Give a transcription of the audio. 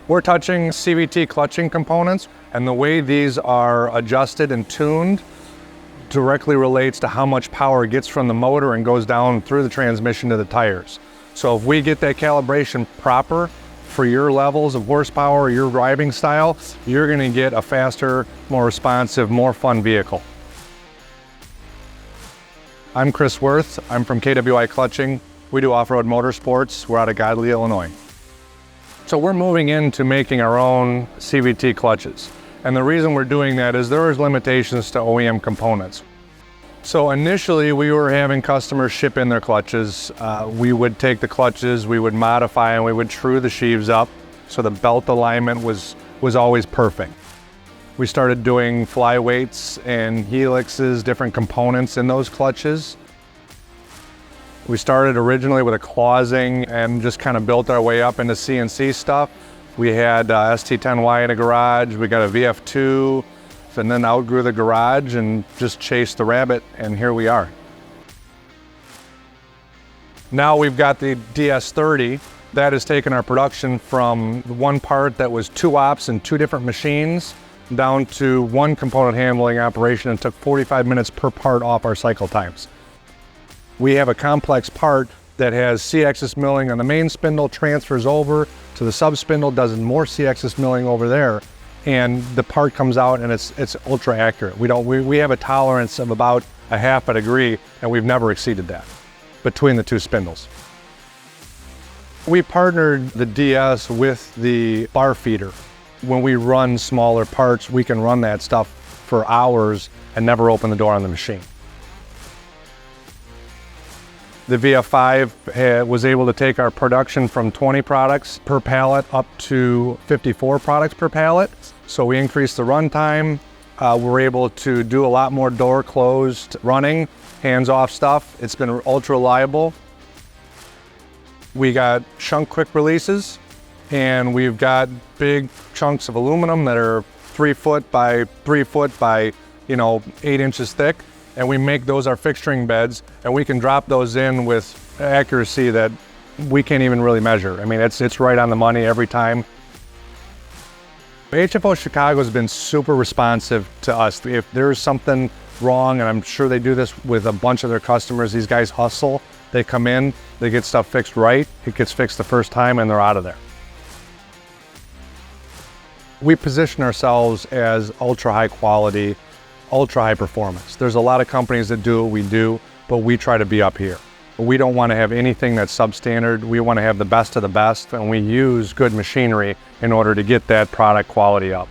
We're touching CVT clutching components, and the way these are adjusted and tuned directly relates to how much power it gets from the motor and goes down through the transmission to the tires. So if we get that calibration proper for your levels of horsepower, your driving style, you're going to get a faster, more responsive, more fun vehicle. I'm Kris Werth. I'm from KWI Clutching. We do off-road motorsports. We're out of Godley, Illinois. So we're moving into making our own CVT clutches. And the reason we're doing that is there is limitations to OEM components. So initially we were having customers ship in their clutches. We would take the clutches, we would modify and we would true the sheaves up so the belt alignment was always perfect. We started doing flyweights and helixes, different components in those clutches. We started originally with a clausing and just kind of built our way up into CNC stuff. We had ST-10Y in a garage, we got a VF-2, and then outgrew the garage and just chased the rabbit, and here we are. Now we've got the DS30. That has taken our production from one part that was 2 ops and 2 different machines down to 1 component handling operation and took 45 minutes per part off our cycle times. We have a complex part that has C-axis milling on the main spindle, transfers over to the sub-spindle, does more C-axis milling over there, and the part comes out and it's ultra accurate. We have a tolerance of about 1/2 degree, and we've never exceeded that between the 2 spindles. We partnered the DS with the bar feeder. When we run smaller parts, we can run that stuff for hours and never open the door on the machine. The VF-5 was able to take our production from 20 products per pallet up to 54 products per pallet. So we increased the runtime. We're able to do a lot more door closed running, hands-off stuff. It's been ultra reliable. We got shunt quick releases, and we've got big chunks of aluminum that are 3 foot by 3 foot by 8 inches thick. And we make those our fixturing beds, and we can drop those in with accuracy that we can't even really measure. I mean, it's right on the money every time. HFO Chicago has been super responsive to us. If there's something wrong, and I'm sure they do this with a bunch of their customers, these guys hustle, they come in, they get stuff fixed right, it gets fixed the first time, and they're out of there. We position ourselves as ultra high quality, ultra high performance. There's a lot of companies that do what we do, but we try to be up here. We don't want to have anything that's substandard. We want to have the best of the best, and we use good machinery in order to get that product quality up.